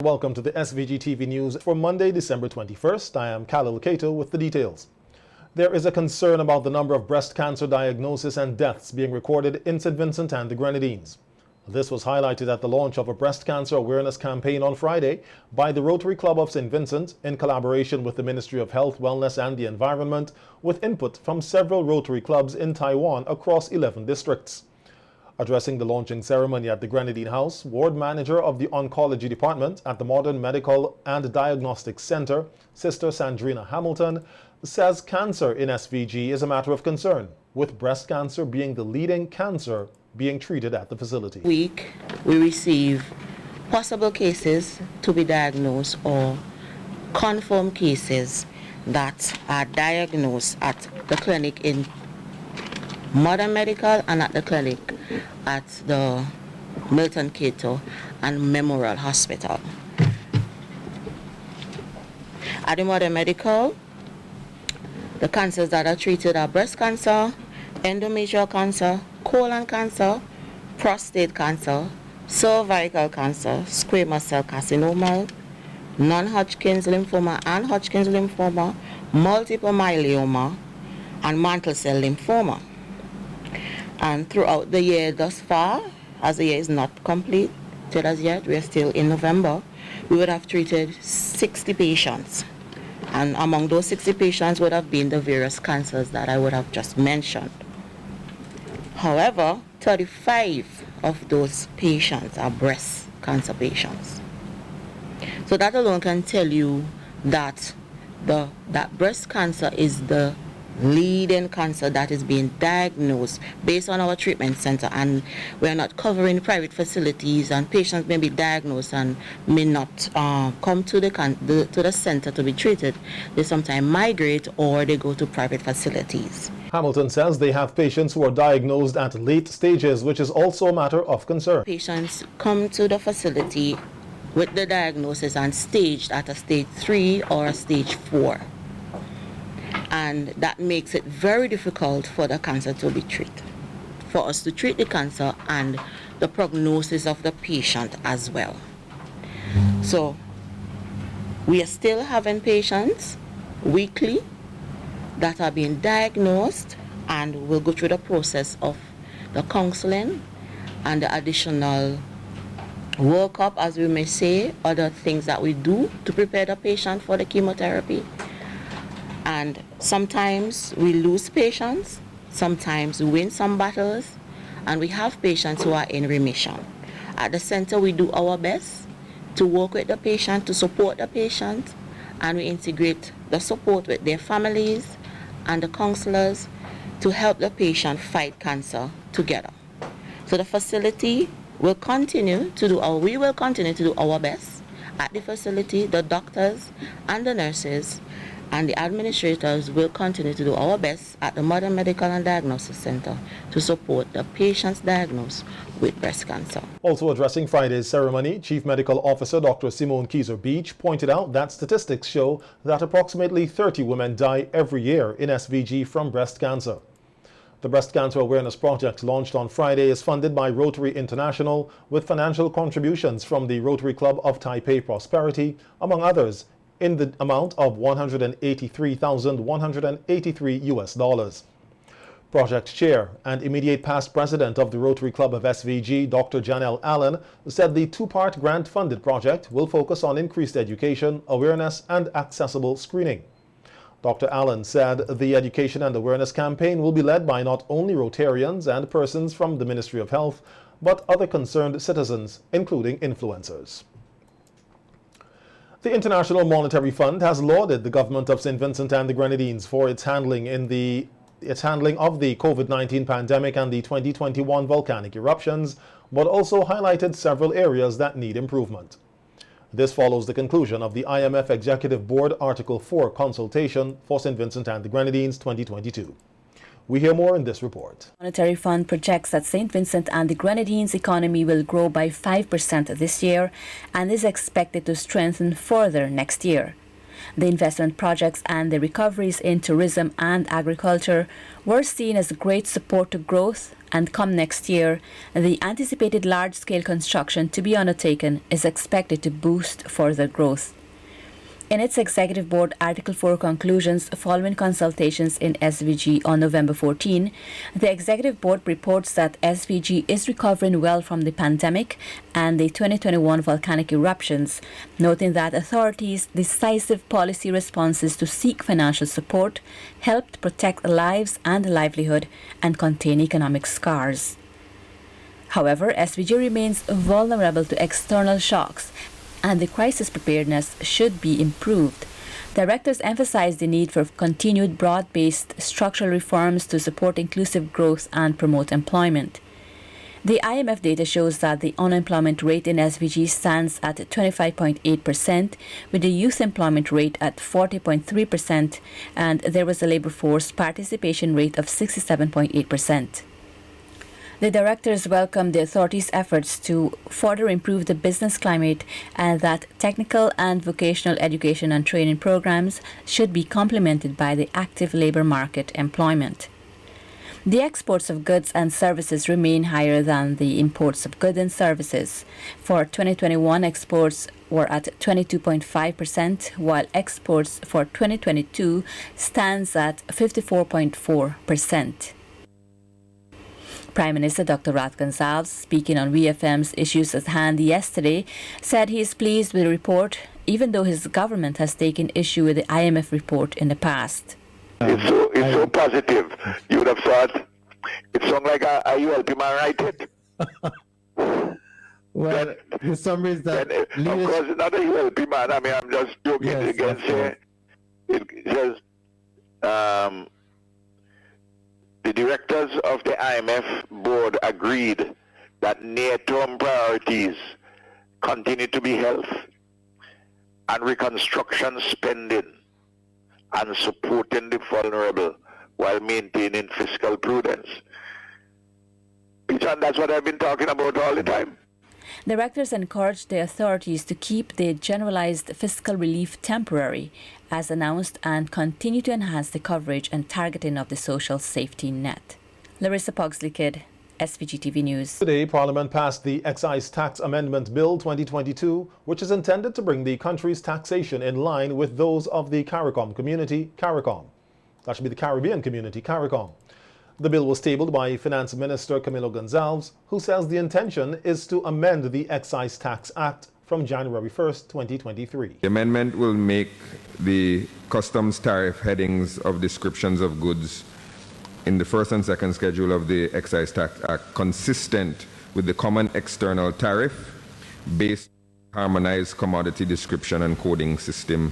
welcome to the SVG TV news for Monday, December 21st. I am Khalil Kato with the details. There is a concern about the number of breast cancer diagnoses and deaths being recorded in St. Vincent and the Grenadines. This was highlighted at the launch of a breast cancer awareness campaign on Friday by the Rotary Club of St. Vincent in collaboration with the Ministry of Health, Wellness and the Environment, with input from several Rotary clubs in Taiwan across 11 districts. Addressing the launching ceremony at the Grenadine House, Ward Manager of the Oncology Department at the Modern Medical and Diagnostic Center, Sister Sandrina Hamilton, says cancer in SVG is a matter of concern, with breast cancer being the leading cancer being treated at the facility. Week, we receive possible cases to be diagnosed or confirmed cases that are diagnosed at the clinic in Modern Medical and at the clinic at the Milton Cato and Memorial Hospital. At the Modern Medical, the cancers that are treated are breast cancer, endometrial cancer, colon cancer, prostate cancer, cervical cancer, squamous cell carcinoma, non-Hodgkin's lymphoma and Hodgkin's lymphoma, multiple myeloma, and mantle cell lymphoma. And throughout the year thus far, as the year is not completed as yet, we are still in November, we would have treated 60 patients. And among those 60 patients would have been the various cancers that I would have just mentioned. However, 35 of those patients are breast cancer patients. So that alone can tell you that that breast cancer is the leading cancer that is being diagnosed based on our treatment center, and we're not covering private facilities, and patients may be diagnosed and may not come to the center to be treated. They sometimes migrate or they go to private facilities. Hamilton says they have patients who are diagnosed at late stages, which is also a matter of concern. Patients come to the facility with the diagnosis and staged at a stage 3 or a stage 4. And that makes it very difficult for the cancer to be treated, for us to treat the cancer and the prognosis of the patient as well. So we are still having patients weekly that are being diagnosed, and we'll go through the process of the counseling and the additional workup, as we may say, other things that we do to prepare the patient for the chemotherapy. And sometimes we lose patients, sometimes we win some battles, and we have patients who are in remission. At the center, we do our best to work with the patient, to support the patient, and we integrate the support with their families and the counselors to help the patient fight cancer together. So the facility will continue to do we will continue to do our best at the facility. The doctors and the nurses and the administrators will continue to do our best at the Modern Medical and Diagnosis Center to support the patients diagnosed with breast cancer. Also addressing Friday's ceremony, Chief Medical Officer Dr. Simone Kieser-Beach pointed out that statistics show that approximately 30 women die every year in SVG from breast cancer. The Breast Cancer Awareness Project launched on Friday is funded by Rotary International with financial contributions from the Rotary Club of Taipei Prosperity, among others, in the amount of $183,183. Project Chair and immediate past President of the Rotary Club of SVG, Dr. Janelle Allen, said the two-part grant-funded project will focus on increased education, awareness, and accessible screening. Dr. Allen said the education and awareness campaign will be led by not only Rotarians and persons from the Ministry of Health, but other concerned citizens, including influencers. The International Monetary Fund has lauded the government of St. Vincent and the Grenadines for its handling of the COVID-19 pandemic and the 2021 volcanic eruptions, but also highlighted several areas that need improvement. This follows the conclusion of the IMF Executive Board Article 4 consultation for St. Vincent and the Grenadines 2022. We hear more in this report. The Monetary Fund projects that St. Vincent and the Grenadines' economy will grow by 5% this year and is expected to strengthen further next year. The investment projects and the recoveries in tourism and agriculture were seen as a great support to growth and come next year, the anticipated large-scale construction to be undertaken is expected to boost further growth. In its Executive Board Article 4 conclusions following consultations in SVG on November 14, the Executive Board reports that SVG is recovering well from the pandemic and the 2021 volcanic eruptions, noting that authorities' decisive policy responses to seek financial support helped protect lives and livelihood and contain economic scars. However, SVG remains vulnerable to external shocks, and the crisis preparedness should be improved. Directors emphasize the need for continued broad-based structural reforms to support inclusive growth and promote employment. The IMF data shows that the unemployment rate in SVG stands at 25.8%, with the youth employment rate at 40.3%, and there was a labor force participation rate of 67.8%. The directors welcome the authorities' efforts to further improve the business climate and that technical and vocational education and training programs should be complemented by the active labour market employment. The exports of goods and services remain higher than the imports of goods and services. For 2021, exports were at 22.5%, while exports for 2022 stands at 54.4%. Prime Minister Dr. Rat Gonsalves, speaking on VFM's Issues at Hand yesterday, said he is pleased with the report, even though his government has taken issue with the IMF report in the past. It's so positive. You would have thought it sounds like a ULP man write it. Well, the summary is that... of course, it's not a ULP man. I mean, I'm just joking against it. It says... the directors of the IMF board agreed that near-term priorities continue to be health and reconstruction spending and supporting the vulnerable while maintaining fiscal prudence. And that's what I've been talking about all the time. Directors encouraged the authorities to keep the generalized fiscal relief temporary, as announced, and continue to enhance the coverage and targeting of the social safety net. Larissa Pugsley-Kidd, SVG TV News. Today, Parliament passed the Excise Tax Amendment Bill 2022, which is intended to bring the country's taxation in line with those of the CARICOM community, CARICOM. That should be the Caribbean community, CARICOM. The bill was tabled by Finance Minister Camilo Gonsalves, who says the intention is to amend the Excise Tax Act from January 1st, 2023. The amendment will make the customs tariff headings of descriptions of goods in the first and second schedule of the Excise Tax Act consistent with the common external tariff based on harmonized commodity description and coding system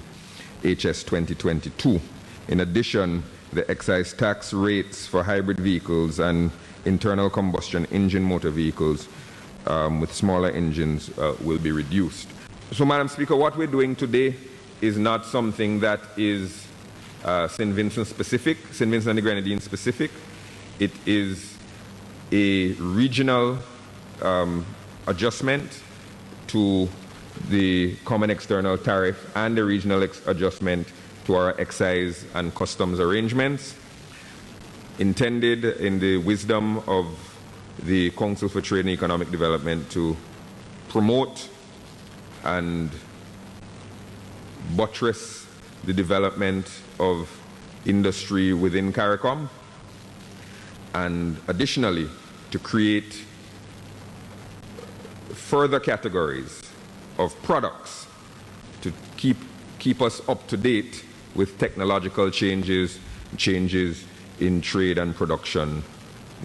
HS 2022. In addition, the excise tax rates for hybrid vehicles and internal combustion engine motor vehicles with smaller engines will be reduced. So, Madam Speaker, what we're doing today is not something that is St. Vincent specific, St. Vincent and the Grenadines specific. It is a regional adjustment to the common external tariff and the regional adjustment to our excise and customs arrangements, intended in the wisdom of the Council for Trade and Economic Development to promote and buttress the development of industry within CARICOM, and additionally to create further categories of products to keep us up to date with technological changes in trade and production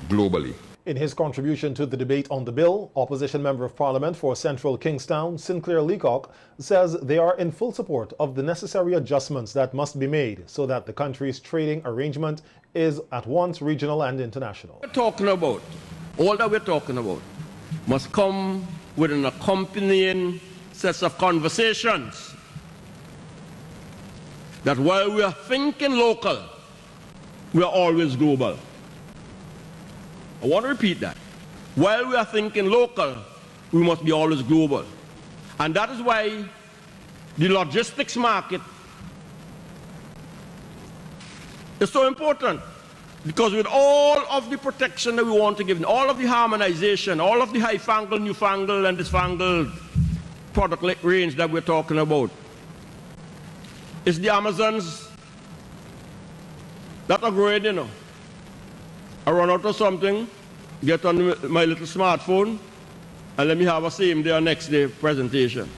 globally. In his contribution to the debate on the bill, Opposition Member of Parliament for Central Kingstown, Sinclair Leacock, says they are in full support of the necessary adjustments that must be made so that the country's trading arrangement is at once regional and international. All that we're talking about must come with an accompanying set of conversations that while we are thinking local, we are always global. I want to repeat that. While we are thinking local, we must be always global. And that is why the logistics market is so important. Because with all of the protection that we want to give, and all of the harmonization, all of the high-fangled, newfangled, and disfangled product range that we're talking about, it's the Amazons that are growing, you know. I run out of something, get on my little smartphone, and let me have a same day or next day presentation.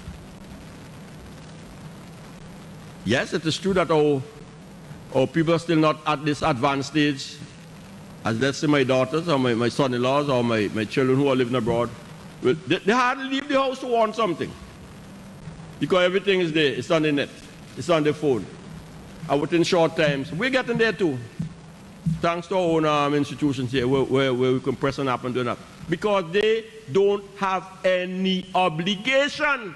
Yes, it is true that our people are still not at this advanced stage, as let's say my daughters or my son-in-laws or my children who are living abroad. Well, they hardly leave the house to want something, because everything is there. It's on the net. It's on the phone. And within short times, we're getting there too. Thanks to our own institutions here where we can press an app and do an app. Because they don't have any obligation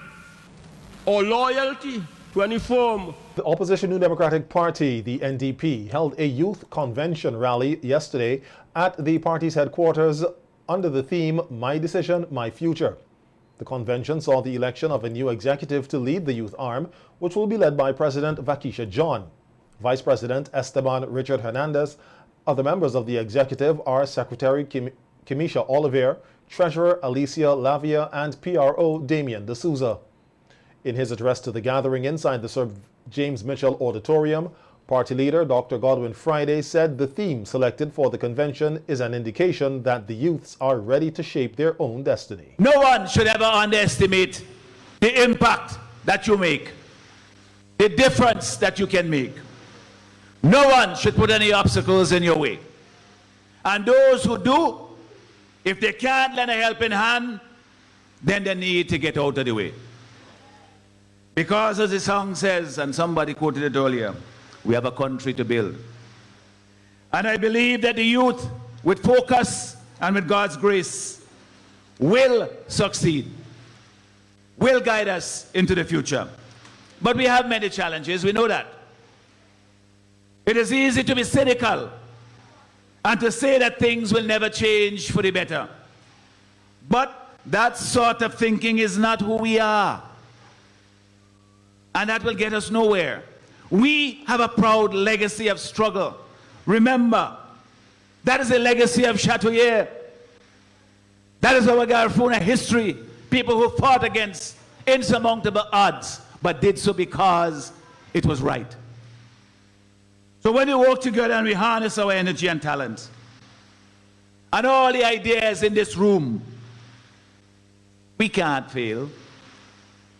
or loyalty to any firm. The opposition New Democratic Party, the NDP, held a youth convention rally yesterday at the party's headquarters under the theme, My Decision, My Future. The convention saw the election of a new executive to lead the youth arm, which will be led by President Vakisha John. Vice President Esteban Richard Hernandez. Other members of the executive are Secretary Kimisha Oliver, Treasurer Alicia Lavia, and PRO Damian D'Souza. In his address to the gathering inside the Sir James Mitchell Auditorium, party leader Dr. Godwin Friday said the theme selected for the convention is an indication that the youths are ready to shape their own destiny. No one should ever underestimate the impact that you make, the difference that you can make. No one should put any obstacles in your way. And those who do, if they can't lend a helping hand, then they need to get out of the way. Because as the song says, and somebody quoted it earlier, we have a country to build. And I believe that the youth, with focus and with God's grace, will succeed, will guide us into the future. But we have many challenges, we know that. It is easy to be cynical and to say that things will never change for the better. But that sort of thinking is not who we are. And that will get us nowhere. We have a proud legacy of struggle. Remember, that is a legacy of Chatoyer. That is our Garifuna history. People who fought against insurmountable odds, but did so because it was right. So when we work together and we harness our energy and talent, and all the ideas in this room, we can't fail.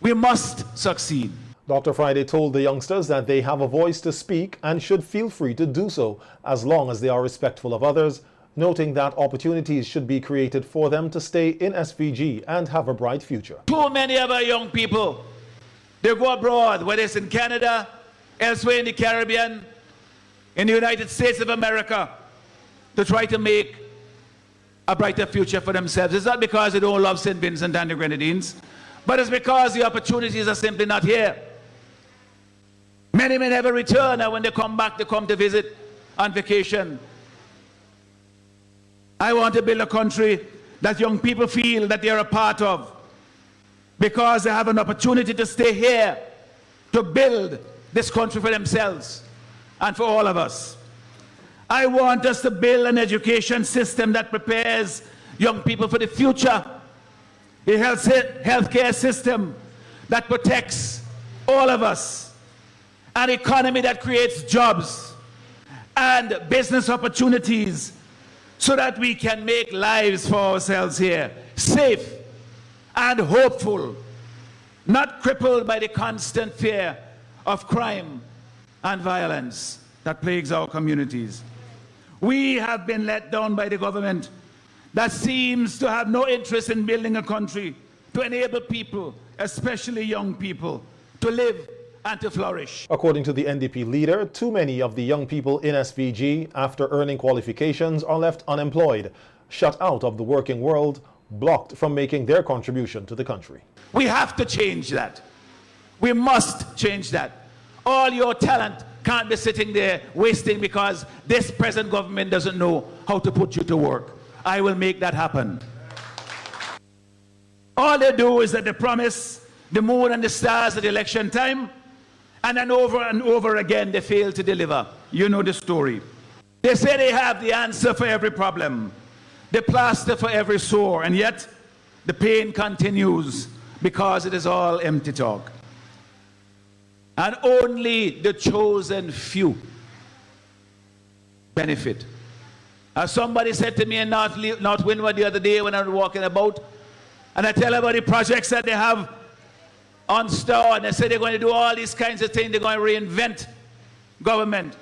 We must succeed. Dr. Friday told the youngsters that they have a voice to speak and should feel free to do so as long as they are respectful of others, noting that opportunities should be created for them to stay in SVG and have a bright future. Too many of our young people, they go abroad, whether it's in Canada, elsewhere in the Caribbean, in the United States of America, to try to make a brighter future for themselves. It's not because they don't love St. Vincent and the Grenadines, but it's because the opportunities are simply not here. Many may never return, and when they come back, they come to visit on vacation. I want to build a country that young people feel that they are a part of, because they have an opportunity to stay here, to build this country for themselves and for all of us. I want us to build an education system that prepares young people for the future, a healthcare system that protects all of us, an economy that creates jobs and business opportunities so that we can make lives for ourselves here safe and hopeful, not crippled by the constant fear of crime and violence that plagues our communities. We have been let down by the government that seems to have no interest in building a country to enable people, especially young people, to live and to flourish. According to the NDP leader, too many of the young people in SVG, after earning qualifications, are left unemployed, shut out of the working world, blocked from making their contribution to the country. We have to change that. We must change that. All your talent can't be sitting there wasting because this present government doesn't know how to put you to work. I will make that happen. All they do is that they promise the moon and the stars at election time, and then over and over again they fail to deliver. You know the story. They say they have the answer for every problem, the plaster for every sore, and yet the pain continues because it is all empty talk. And only the chosen few benefit. As somebody said to me in North Windward the other day when I was walking about, and I tell about the projects that they have on store, and they say they're going to do all these kinds of things, they're going to reinvent government.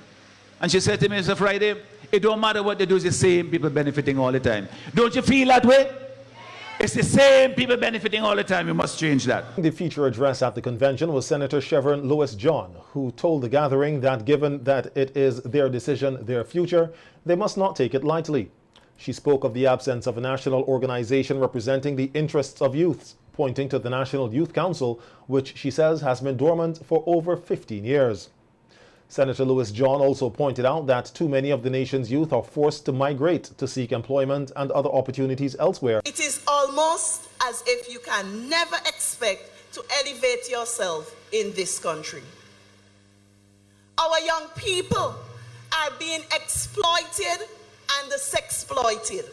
And she said to me, Mr. Friday, it don't matter what they do, it's the same people benefiting all the time. Don't you feel that way? It's the same people benefiting all the time. We must change that. The feature address at the convention was Senator Chevron Lewis John, who told the gathering that given that it is their decision, their future, they must not take it lightly. She spoke of the absence of a national organization representing the interests of youths, pointing to the National Youth Council, which she says has been dormant for over 15 years. Senator Lewis John also pointed out that too many of the nation's youth are forced to migrate to seek employment and other opportunities elsewhere. It is almost as if you can never expect to elevate yourself in this country. Our young people are being exploited and sexploited.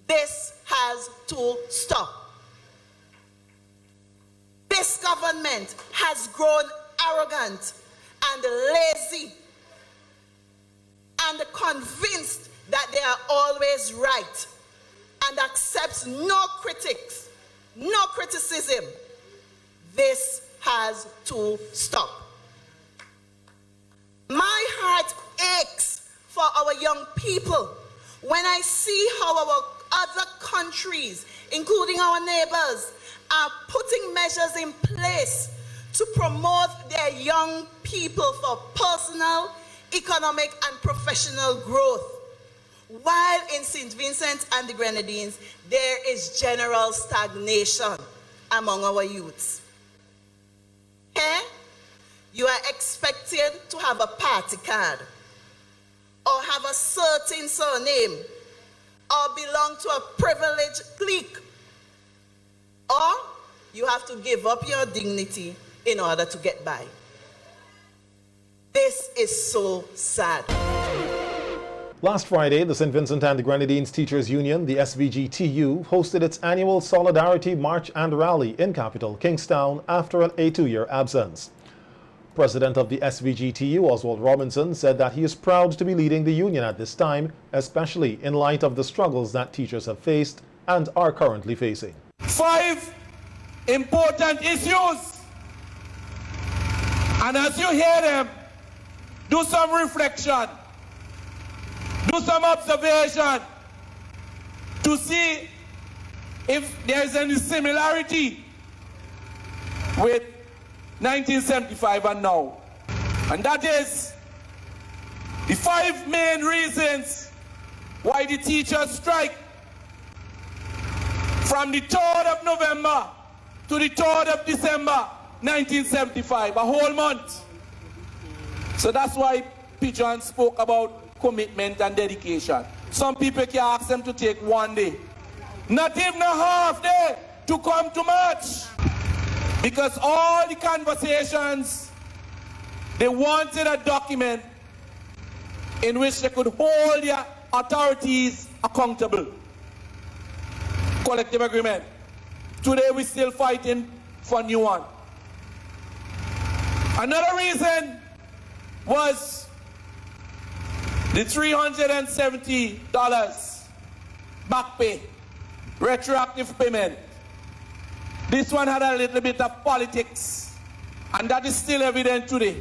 This has to stop. This government has grown arrogant and lazy and convinced that they are always right and accepts no critics, no criticism. This has to stop. My heart aches for our young people when I see how our other countries, including our neighbors, are putting measures in place to promote their young people for personal, economic, and professional growth. While in St. Vincent and the Grenadines, there is general stagnation among our youths. Here, you are expected to have a party card, or have a certain surname, or belong to a privileged clique, or you have to give up your dignity in order to get by. This is so sad. Last Friday, the St. Vincent and the Grenadines Teachers Union, the SVG TU, hosted its annual Solidarity March and Rally in capital Kingstown after a 2-year absence. President of the SVG TU, Oswald Robinson, said that he is proud to be leading the union at this time, especially in light of the struggles that teachers have faced and are currently facing. 5 important issues. And as you hear them, do some reflection, do some observation to see if there is any similarity with 1975 and now. And that is the 5 main reasons why the teachers strike from the 3rd of November to the 3rd of December 1975, a whole month. So that's why Pigeon spoke about commitment and dedication. Some people can ask them to take 1 day, not even a half day, to come to march. Because all the conversations, they wanted a document in which they could hold their authorities accountable. Collective agreement. Today we're still fighting for a new one. Another reason was the $370 back pay, retroactive payment. This one had a little bit of politics, and that is still evident today,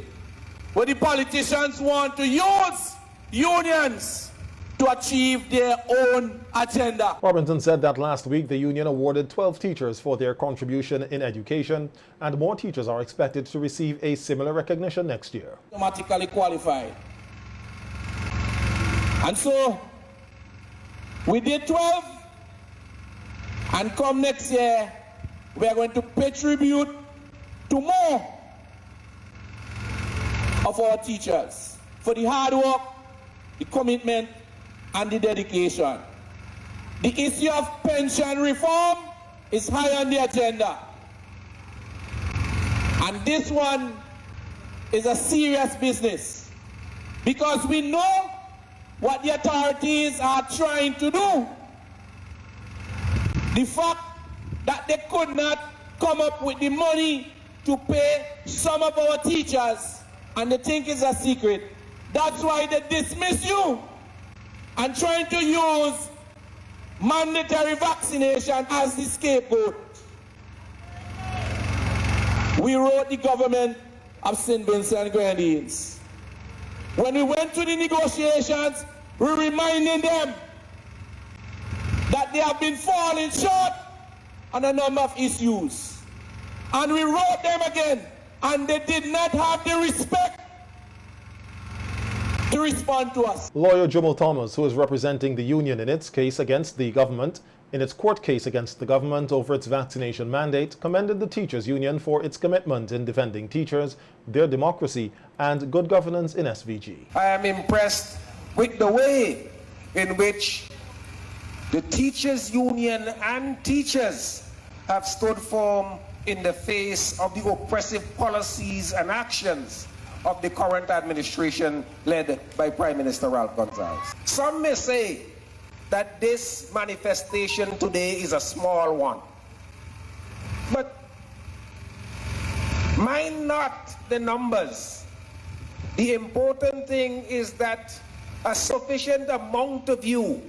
where the politicians want to use unions to achieve their own agenda. Robinson said that last week the union awarded 12 teachers for their contribution in education, and more teachers are expected to receive a similar recognition next year. Automatically qualified. And so we did 12, and come next year we are going to pay tribute to more of our teachers for the hard work, the commitment, and the dedication. The issue of pension reform is high on the agenda. And this one is a serious business. because we know what the authorities are trying to do. The fact that they could not come up with the money to pay some of our teachers, and they think it's a secret. That's why they dismiss you and trying to use mandatory vaccination as the scapegoat. We wrote the government of St. Vincent and Grenadines. When we went to the negotiations, we reminded them that they have been falling short on a number of issues. And we wrote them again, and they did not have the respect to respond to us. Lawyer Jomo Thomas, who is representing the union in its case against the government, in its court case against the government over its vaccination mandate, commended the teachers' union for its commitment in defending teachers, their democracy, and good governance in SVG. I am impressed with the way in which the teachers' union and teachers have stood firm in the face of the oppressive policies and actions of the current administration led by Prime Minister Ralph Gonsalves. Some may say that this manifestation today is a small one. But mind not the numbers. The important thing is that a sufficient amount of you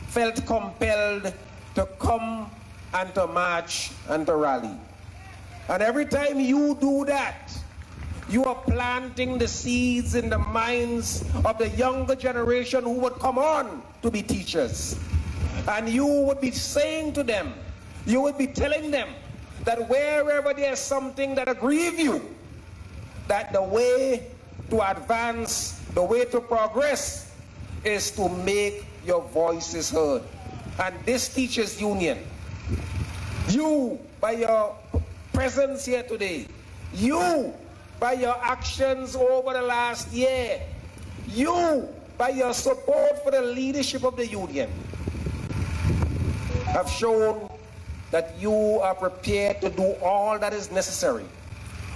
felt compelled to come and to march and to rally. And every time you do that, you are planting the seeds in the minds of the younger generation who would come on to be teachers. And you would be saying to them, you would be telling them that wherever there's something that aggrieves you, that the way to advance, the way to progress is to make your voices heard. And this teachers' union, you, by your presence here today, you, by your actions over the last year, you, by your support for the leadership of the union, have shown that you are prepared to do all that is necessary,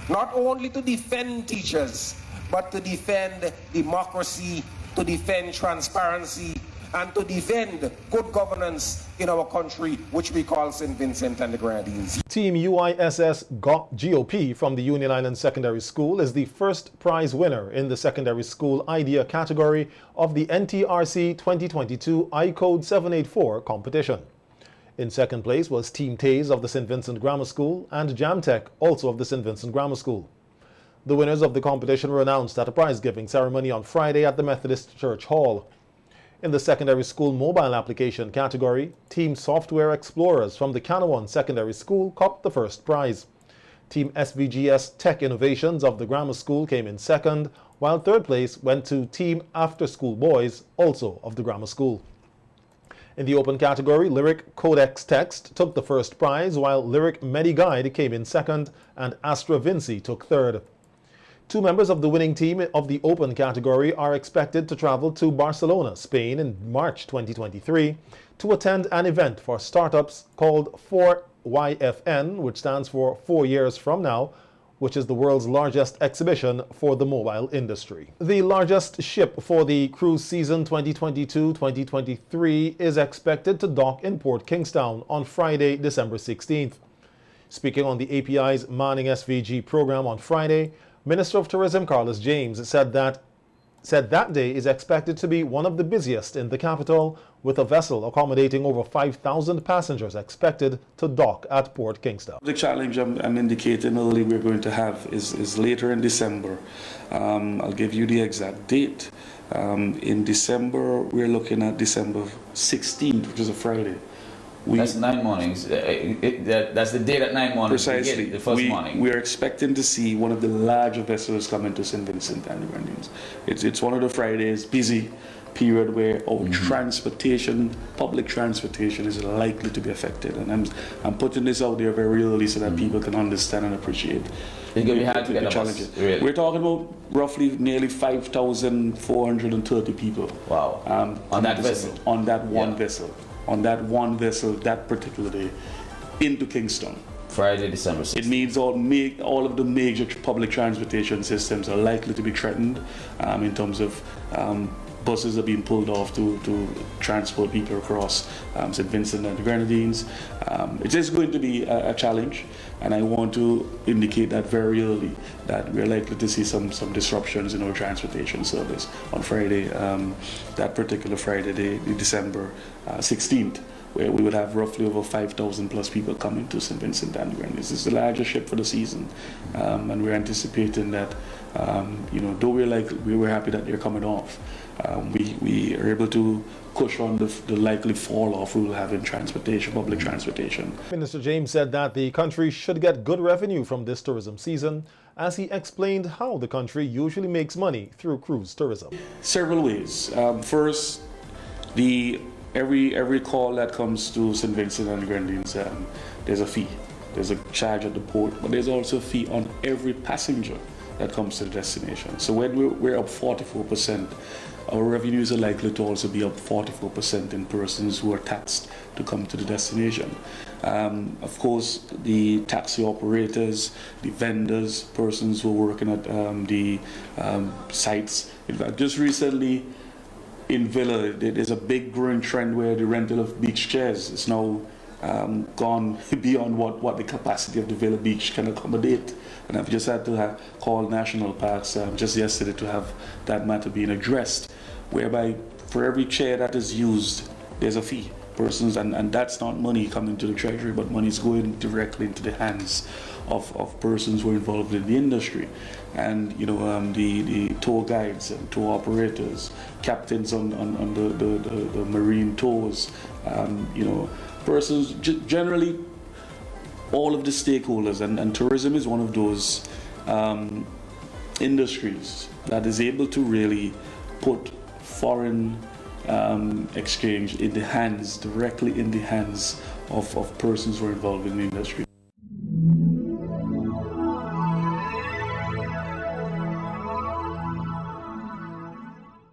not only to defend teachers, but to defend democracy, to defend transparency, and to defend good governance in our country, which we call St. Vincent and the Grenadines. Team UISS GOP from the Union Island Secondary School is the first prize winner in the Secondary School Idea category of the NTRC 2022 I-Code 784 competition. In second place was Team Taze of the St. Vincent Grammar School and Jamtech, also of the St. Vincent Grammar School. The winners of the competition were announced at a prize-giving ceremony on Friday at the Methodist Church Hall. In the Secondary School Mobile Application category, Team Software Explorers from the Canawan Secondary School copped the first prize. Team SVGS Tech Innovations of the Grammar School came in second, while third place went to Team After School Boys, also of the Grammar School. In the open category, Lyric Codex Text took the first prize, while Lyric MediGuide came in second and Astra Vinci took third. Two members of the winning team of the open category are expected to travel to Barcelona, Spain in March 2023 to attend an event for startups called 4YFN, which stands for 4 years from now, which is the world's largest exhibition for the mobile industry. The largest ship for the cruise season 2022-2023 is expected to dock in Port Kingstown on Friday, December 16th. Speaking on the API's Manning SVG program on Friday, Minister of Tourism Carlos James said that day is expected to be one of the busiest in the capital, with a vessel accommodating over 5,000 passengers expected to dock at Port Kingstown. The challenge I'm indicating early we're going to have is later in December. I'll give you the exact date. In December, we're looking at December 16th, which is a Friday. That's 9 mornings. That's the day at 9 mornings. Precisely. The first morning. We're expecting to see one of the larger vessels come into St. Vincent and the Grenadines. It's one of the Fridays, busy period where our transportation, public transportation, is likely to be affected. And I'm putting this out there very early so that people can understand and appreciate the challenges. Really? We're talking about roughly nearly 5,430 people. Wow. On that vessel? On that one vessel. On that one vessel, that particular day, into Kingston. Friday, December 16th. It means all of the major public transportation systems are likely to be threatened in terms of buses are being pulled off to transport people across St. Vincent and the Grenadines. It is going to be a challenge, and I want to indicate that very early that we're likely to see some disruptions in our transportation service on Friday, that particular Friday, the December 16th. Where we would have roughly over 5,000 plus people coming to St. Vincent and the Grenadines. This is the largest ship for the season, and we're anticipating that, though we're happy that they're coming off, we are able to cushion the likely fall off we will have in transportation, public transportation. Minister James said that the country should get good revenue from this tourism season, as he explained how the country usually makes money through cruise tourism. Several ways. First, every call that comes to St. Vincent and the Grenadines, there's a fee. There's a charge at the port, but there's also a fee on every passenger that comes to the destination. So when we're up 44%, our revenues are likely to also be up 44% in persons who are taxed to come to the destination. Of course, the taxi operators, the vendors, persons who are working at the sites. In fact, just recently, in Villa, there's a big growing trend where the rental of beach chairs is now gone beyond what the capacity of the Villa Beach can accommodate. And I've just had to call national parks just yesterday to have that matter being addressed, whereby for every chair that is used, there's a fee. Persons, and that's not money coming to the treasury, but money is going directly into the hands of persons who are involved in the industry. And the tour guides and tour operators, captains on the marine tours, persons, generally all of the stakeholders, and tourism is one of those industries that is able to really put foreign exchange in the hands, directly in the hands of persons who are involved in the industry.